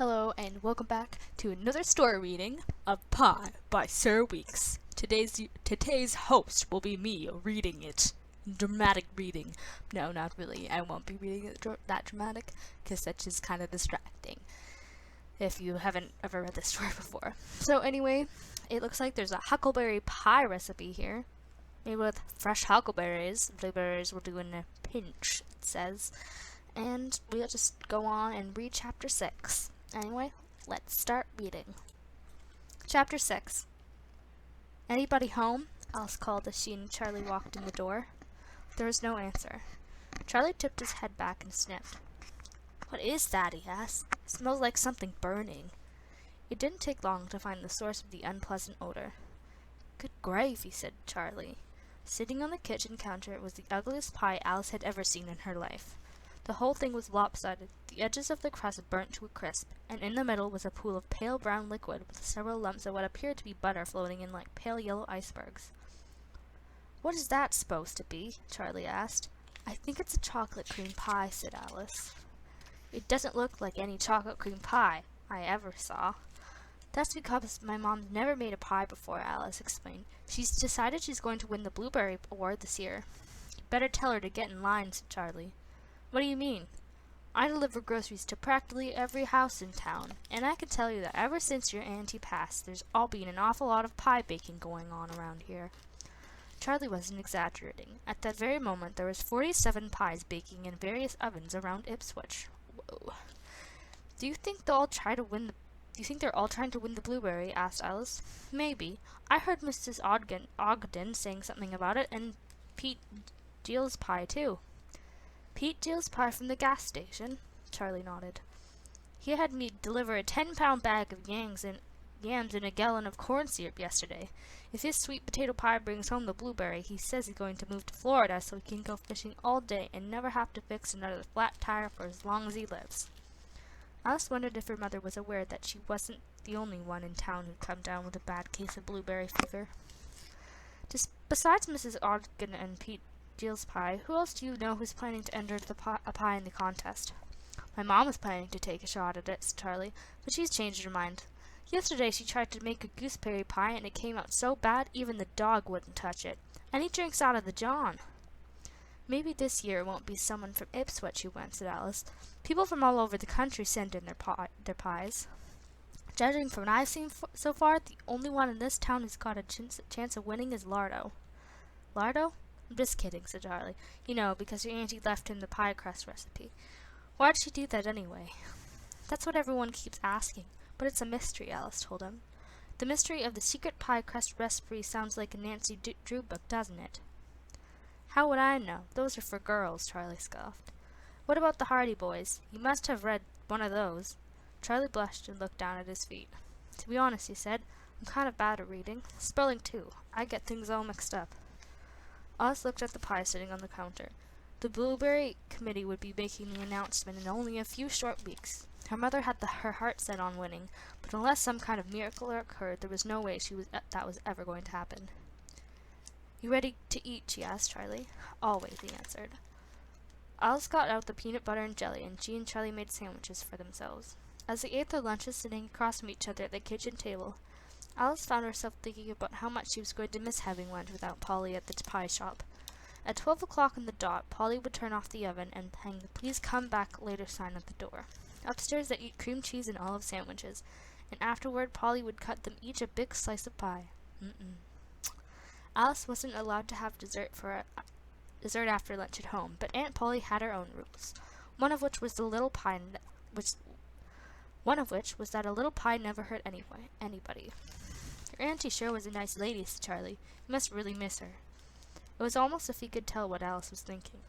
Hello and welcome back to another story reading of Pie by Sir Weeks. Today's host will be me reading it. Dramatic reading. No, not really. I won't be reading it that dramatic because that's just kind of distracting if you haven't ever read this story before. So anyway, it looks like there's a huckleberry pie recipe here. Made with fresh huckleberries. Blueberries will do in a pinch, it says. And we'll just go on and read chapter 6. Anyway, let's start reading. Chapter 6. Anybody home? Alice called as she and Charlie walked in the door. There was no answer. Charlie tipped his head back and sniffed. What is that? He asked. It smells like something burning. It didn't take long to find the source of the unpleasant odor. Good gravy, said Charlie. Sitting on the kitchen counter was the ugliest pie Alice had ever seen in her life. The whole thing was lopsided, the edges of the crust burnt to a crisp, and in the middle was a pool of pale brown liquid with several lumps of what appeared to be butter floating in like pale yellow icebergs. What is that supposed to be? Charlie asked. I think it's a chocolate cream pie, said Alice. It doesn't look like any chocolate cream pie I ever saw. That's because my mom's never made a pie before, Alice explained. She's decided she's going to win the Blueberry Award this year. You'd better tell her to get in line, said Charlie. What do you mean? I deliver groceries to practically every house in town, and I can tell you that ever since your auntie passed, there's all been an awful lot of pie baking going on around here. Charlie wasn't exaggerating. At that very moment, there was 47 pies baking in various ovens around Ipswich. Whoa. Do you think they're all trying to win the blueberry? Asked Alice. Maybe. I heard Mrs. Ogden saying something about it, and Pete Gill's pie, too. Pete Gill's pie from the gas station? Charlie nodded. He had me deliver a 10-pound bag of yams and a gallon of corn syrup yesterday. If his sweet potato pie brings home the blueberry, he says he's going to move to Florida so he can go fishing all day and never have to fix another flat tire for as long as he lives. Alice wondered if her mother was aware that she wasn't the only one in town who'd come down with a bad case of blueberry fever. Besides Mrs. Ogden and Pete Gill's pie, who else do you know who's planning to enter a pie in the contest? My mom was planning to take a shot at it, said Charlie, but she's changed her mind. Yesterday she tried to make a gooseberry pie and it came out so bad even the dog wouldn't touch it. And he drinks out of the John. Maybe this year it won't be someone from Ipswich who wins, said Alice. People from all over the country send in their pies. Judging from what I've seen so far, the only one in this town who's got a chance of winning is Lardo. Lardo? I'm just kidding, said Charlie. You know, because your auntie left him the pie crust recipe. Why'd she do that anyway? That's what everyone keeps asking, but it's a mystery, Alice told him. The mystery of the secret pie crust recipe sounds like a Nancy Drew book, doesn't it? How would I know? Those are for girls, Charlie scoffed. What about the Hardy Boys? You must have read one of those. Charlie blushed and looked down at his feet. To be honest, he said, I'm kind of bad at reading. Spelling, too. I get things all mixed up. Alice looked at the pie sitting on the counter. The Blueberry Committee would be making the announcement in only a few short weeks. Her mother had her heart set on winning, but unless some kind of miracle occurred, there was no way that was ever going to happen. You ready to eat? She asked Charlie. Always, he answered. Alice got out the peanut butter and jelly, and she and Charlie made sandwiches for themselves. As they ate their lunches sitting across from each other at the kitchen table, Alice found herself thinking about how much she was going to miss having lunch without Polly at the pie shop. At 12 o'clock on the dot, Polly would turn off the oven and hang the "Please come back later" sign at the door. Upstairs they eat cream cheese and olive sandwiches, and afterward Polly would cut them each a big slice of pie. Alice wasn't allowed to have dessert after lunch at home, but Aunt Polly had her own rules. One of which was that a little pie never hurt anybody. Your auntie sure was a nice lady, said Charlie. You must really miss her. It was almost as if he could tell what Alice was thinking.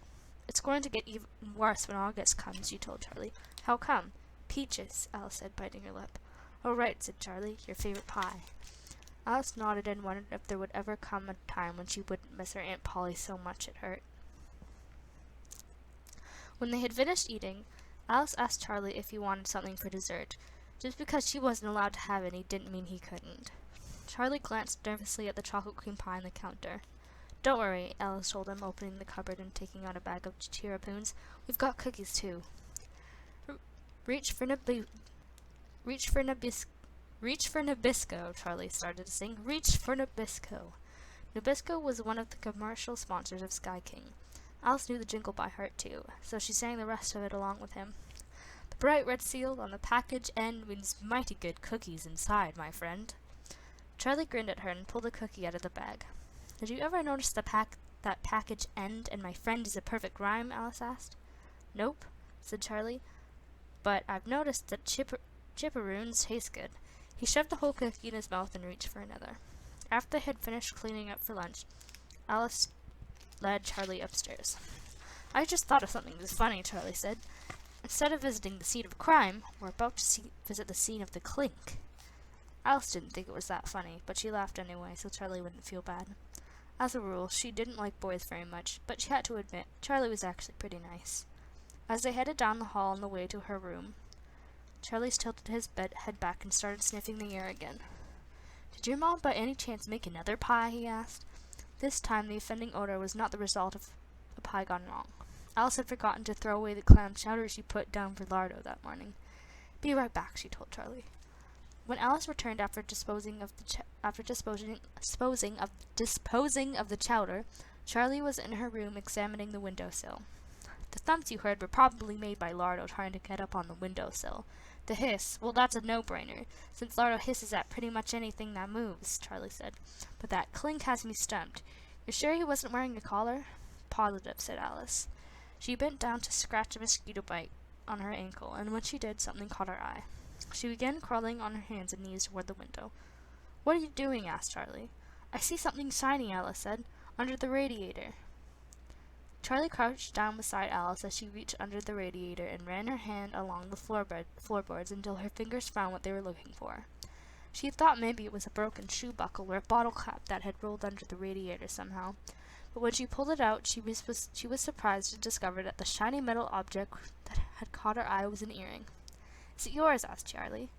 It's going to get even worse when August comes, she told Charlie. How come? Peaches, Alice said, biting her lip. Oh, right, said Charlie, your favorite pie. Alice nodded and wondered if there would ever come a time when she wouldn't miss her Aunt Polly so much it hurt. When they had finished eating, Alice asked Charlie if he wanted something for dessert. Just because she wasn't allowed to have any didn't mean he couldn't. Charlie glanced nervously at the chocolate cream pie on the counter. Don't worry, Alice told him, opening the cupboard and taking out a bag of Cheerapoons. We've got cookies, too. Reach for Reach for Nabisco, Charlie started to sing. Reach for Nabisco. Nabisco was one of the commercial sponsors of Sky King. Alice knew the jingle by heart too, so she sang the rest of it along with him. The bright red seal on the package end means mighty good cookies inside, my friend. Charlie grinned at her and pulled a cookie out of the bag. Did you ever notice that package end and my friend is a perfect rhyme? Alice asked. Nope, said Charlie, but I've noticed that chipperoons taste good. He shoved the whole cookie in his mouth and reached for another. After they had finished cleaning up for lunch, Alice led Charlie upstairs. I just thought of something that's funny, Charlie said. Instead of visiting the scene of crime, we're about to visit the scene of the clink. Alice didn't think it was that funny, but she laughed anyway, so Charlie wouldn't feel bad. As a rule, she didn't like boys very much, but she had to admit Charlie was actually pretty nice. As they headed down the hall on the way to her room, Charlie tilted his head back and started sniffing the air again. Did your mom by any chance make another pie? He asked. This time the offending odor was not the result of a pie gone wrong. Alice had forgotten to throw away the clam chowder she put down for Lardo that morning. Be right back, she told Charlie. When Alice returned after disposing of the chowder, Charlie was in her room examining the windowsill. The thumps you heard were probably made by Lardo trying to get up on the windowsill. The hiss, well, that's a no-brainer, since Lardo hisses at pretty much anything that moves, Charlie said. But that clink has me stumped. You're sure he wasn't wearing a collar? Positive, said Alice. She bent down to scratch a mosquito bite on her ankle, and when she did, something caught her eye. She began crawling on her hands and knees toward the window. What are you doing? Asked Charlie. I see something shiny, Alice said, under the radiator. Charlie crouched down beside Alice as she reached under the radiator and ran her hand along the floorboards until her fingers found what they were looking for. She thought maybe it was a broken shoe buckle or a bottle cap that had rolled under the radiator somehow, but when she pulled it out, she was surprised to discover that the shiny metal object that had caught her eye was an earring. Is it yours? Asked Charlie.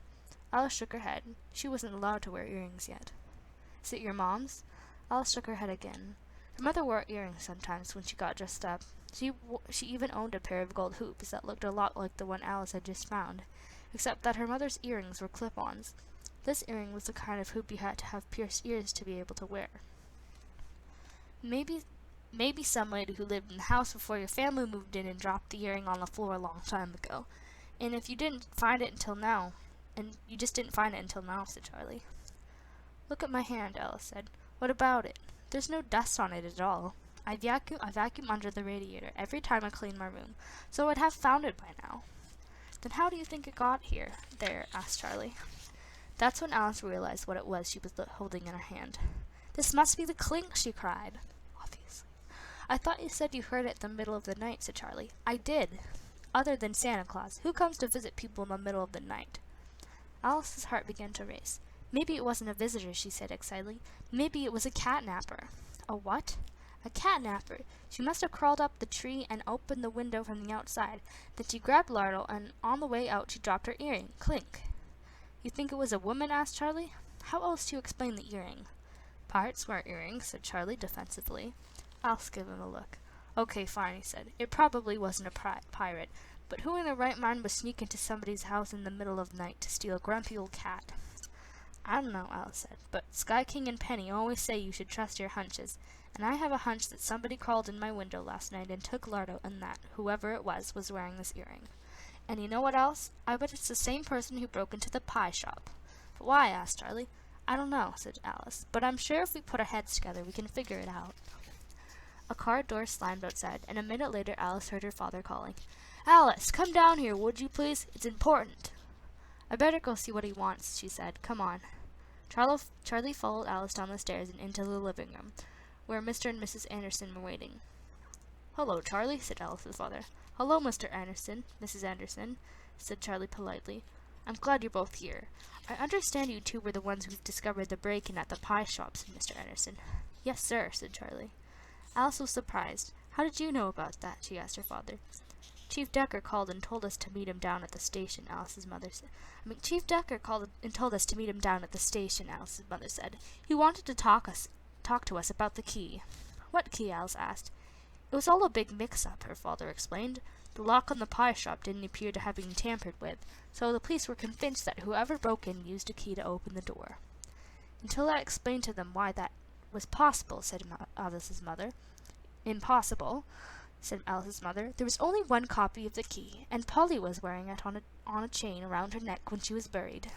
Alice shook her head. She wasn't allowed to wear earrings yet. Is it your mom's? Alice shook her head again. Her mother wore earrings sometimes when she got dressed up. She even owned a pair of gold hoops that looked a lot like the one Alice had just found, except that her mother's earrings were clip-ons. This earring was the kind of hoop you had to have pierced ears to be able to wear. Maybe some lady who lived in the house before your family moved in and dropped the earring on the floor a long time ago. And if you didn't find it until now, said Charlie. Look at my hand, Alice said. What about it? There's no dust on it at all. I vacuum under the radiator every time I clean my room, so I'd have found it by now. Then how do you think it got there? Asked Charlie. That's when Alice realized what it was she was holding in her hand. This must be the clink, she cried. Obviously. I thought you said you heard it in the middle of the night, said Charlie. I did. Other than Santa Claus, who comes to visit people in the middle of the night? Alice's heart began to race. Maybe it wasn't a visitor, she said excitedly. Maybe it was a catnapper. A what? A catnapper. She must have crawled up the tree and opened the window from the outside. Then she grabbed Lardo, and on the way out she dropped her earring. Clink. You think it was a woman? Asked Charlie. How else do you explain the earring? Pirates wear earrings, said Charlie defensively. Alice gave him a look. Okay, fine, he said. It probably wasn't a pirate, but who in their right mind would sneak into somebody's house in the middle of the night to steal a grumpy old cat? I don't know, Alice said, but Sky King and Penny always say you should trust your hunches, and I have a hunch that somebody crawled in my window last night and took Lardo, and that, whoever it was wearing this earring. And you know what else? I bet it's the same person who broke into the pie shop. But why? Asked Charlie. I don't know, said Alice, but I'm sure if we put our heads together we can figure it out. A car door slammed outside, and a minute later Alice heard her father calling. Alice, come down here, would you please? It's important. I better go see what he wants, she said. Come on. Charlie followed Alice down the stairs and into the living room, where Mr. and Mrs. Anderson were waiting. Hello, Charlie, said Alice's father. Hello, Mr. Anderson, Mrs. Anderson, said Charlie politely. I'm glad you're both here. I understand you two were the ones who discovered the break-in at the pie shop, said Mr. Anderson. Yes, sir, said Charlie. Alice was surprised. How did you know about that? She asked her father. Chief Decker called and told us to meet him down at the station, Alice's mother said. Chief Decker called and told us to meet him down at the station, Alice's mother said. He wanted to talk to us about the key. What key? Alice asked. It was all a big mix-up, her father explained. The lock on the pie shop didn't appear to have been tampered with, so the police were convinced that whoever broke in used a key to open the door. Until I explained to them why that was possible, said Alice's mother. Impossible, said Alice's mother. There was only one copy of the key, and Polly was wearing it on a chain around her neck when she was buried.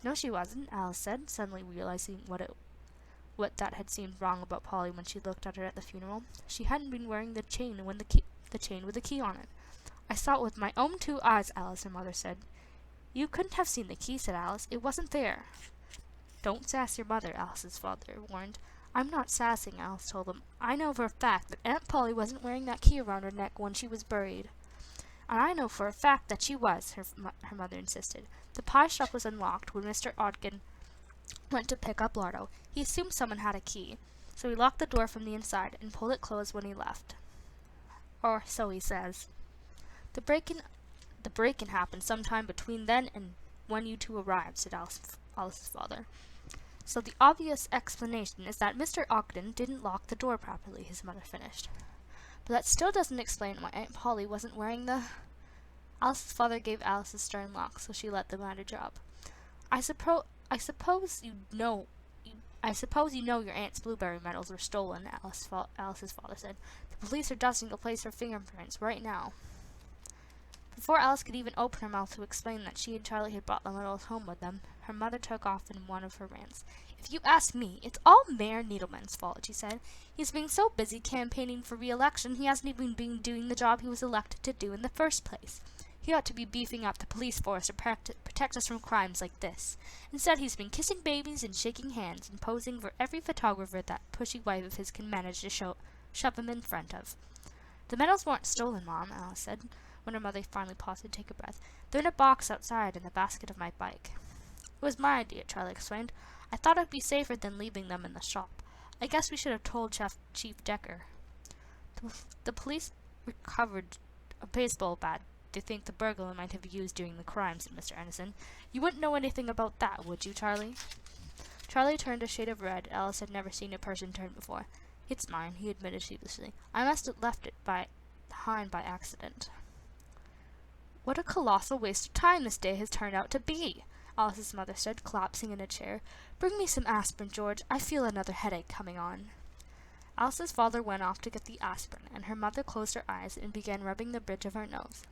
No, she wasn't, Alice said, suddenly realizing what that had seemed wrong about Polly when she looked at her at the funeral. She hadn't been wearing the chain with the key on it. I saw it with my own 2 eyes, Alice, her mother said. You couldn't have seen the key, said Alice. It wasn't there. Don't sass your mother, Alice's father warned. I'm not sassing, Alice told him. I know for a fact that Aunt Polly wasn't wearing that key around her neck when she was buried. And I know for a fact that she was, her mother insisted. The pie shop was unlocked when Mr. Odkin went to pick up Lardo. He assumed someone had a key, so he locked the door from the inside and pulled it closed when he left. Or so he says. The break-in happened sometime between then and when you 2 arrived, said Alice's father. So the obvious explanation is that Mr. Ogden didn't lock the door properly, his mother finished. But that still doesn't explain why Aunt Polly wasn't wearing the... Alice's father gave Alice a stern look, so she let the matter drop. I suppose you know your aunt's blueberry medals were stolen, Alice's father said. The police are dusting the place for fingerprints right now. Before Alice could even open her mouth to explain that she and Charlie had brought the medals home with them, her mother took off in one of her rants. If you ask me, it's all Mayor Needleman's fault, she said. He's been so busy campaigning for re-election, he hasn't even been doing the job he was elected to do in the first place. He ought to be beefing up the police force to protect us from crimes like this. Instead, he's been kissing babies and shaking hands and posing for every photographer that pushy wife of his can manage to shove him in front of. The medals weren't stolen, Mom, Alice said, when her mother finally paused to take a breath. They're in a box outside in the basket of my bike. It was my idea, Charlie explained. I thought it'd be safer than leaving them in the shop. I guess we should have told Chief Decker. The police recovered a baseball bat they think the burglar might have used during the crime, said Mr. Anderson. You wouldn't know anything about that, would you, Charlie? Charlie turned a shade of red. Alice had never seen a person turn before. It's mine, he admitted sheepishly. I must have left it behind by accident. What a colossal waste of time this day has turned out to be, Alice's mother said, collapsing in a chair. Bring me some aspirin, George. I feel another headache coming on. Alice's father went off to get the aspirin, and her mother closed her eyes and began rubbing the bridge of her nose.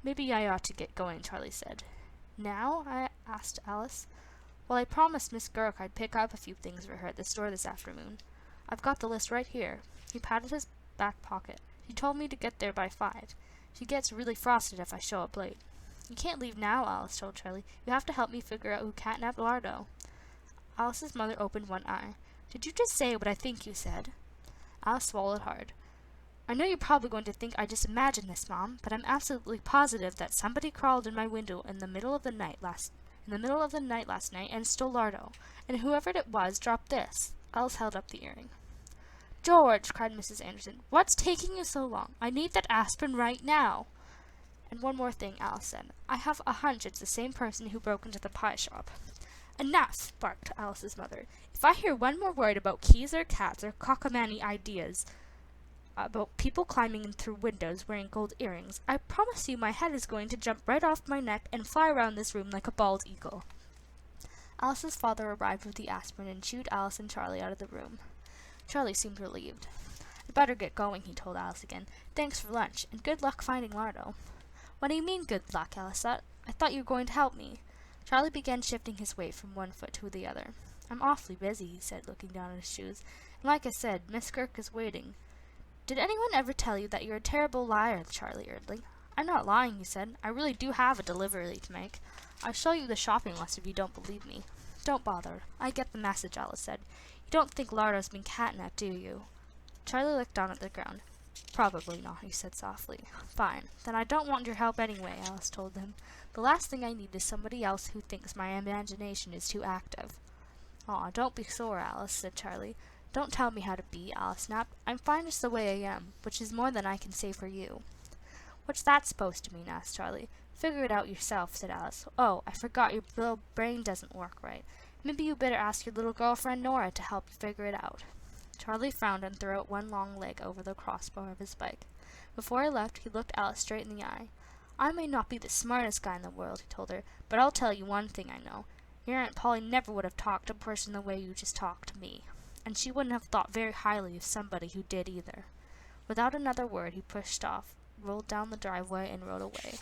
Maybe I ought to get going, Charlie said. Now? Asked Alice. Well, I promised Miss Gurk I'd pick up a few things for her at the store this afternoon. I've got the list right here. He patted his back pocket. She told me to get there by 5. She gets really frosted if I show up late. You can't leave now, Alice told Charlie. You have to help me figure out who catnapped Lardo. Alice's mother opened one eye. Did you just say what I think you said? Alice swallowed hard. I know you're probably going to think I just imagined this, Mom, but I'm absolutely positive that somebody crawled in my window in the middle of the night last night and stole Lardo, and whoever it was dropped this. Alice held up the earring. George, cried Mrs. Anderson, what's taking you so long? I need that aspirin right now. And one more thing, Alice said. I have a hunch it's the same person who broke into the pie shop. Enough, barked Alice's mother. If I hear one more word about keys or cats or cockamamie ideas about people climbing in through windows wearing gold earrings, I promise you my head is going to jump right off my neck and fly around this room like a bald eagle. Alice's father arrived with the aspirin and shooed Alice and Charlie out of the room. Charlie seemed relieved. I'd better get going, he told Alice again. Thanks for lunch, and good luck finding Lardo. What do you mean, good luck, Alice said. I thought you were going to help me. Charlie began shifting his weight from one foot to the other. I'm awfully busy, he said, looking down at his shoes. And like I said, Miss Gurk is waiting. Did anyone ever tell you that you're a terrible liar, Charlie urged. I'm not lying, he said. I really do have a delivery to make. I'll show you the shopping list if you don't believe me. Don't bother. I get the message, Alice said. You don't think Lardo's been catnapped, do you? Charlie looked down at the ground. Probably not, he said softly. Fine. Then I don't want your help anyway, Alice told him. The last thing I need is somebody else who thinks my imagination is too active. Aw, don't be sore, Alice, said Charlie. Don't tell me how to be, Alice snapped. I'm fine just the way I am, which is more than I can say for you. What's that supposed to mean? Asked Charlie. Figure it out yourself, said Alice. Oh, I forgot your little brain doesn't work right. Maybe you better ask your little girlfriend Nora to help you figure it out. Charlie frowned and threw out one long leg over the crossbar of his bike. Before he left, he looked Alice straight in the eye. I may not be the smartest guy in the world, he told her, but I'll tell you one thing I know. Your Aunt Polly never would have talked to a person the way you just talked to me. And she wouldn't have thought very highly of somebody who did either. Without another word, he pushed off, rolled down the driveway, and rode away.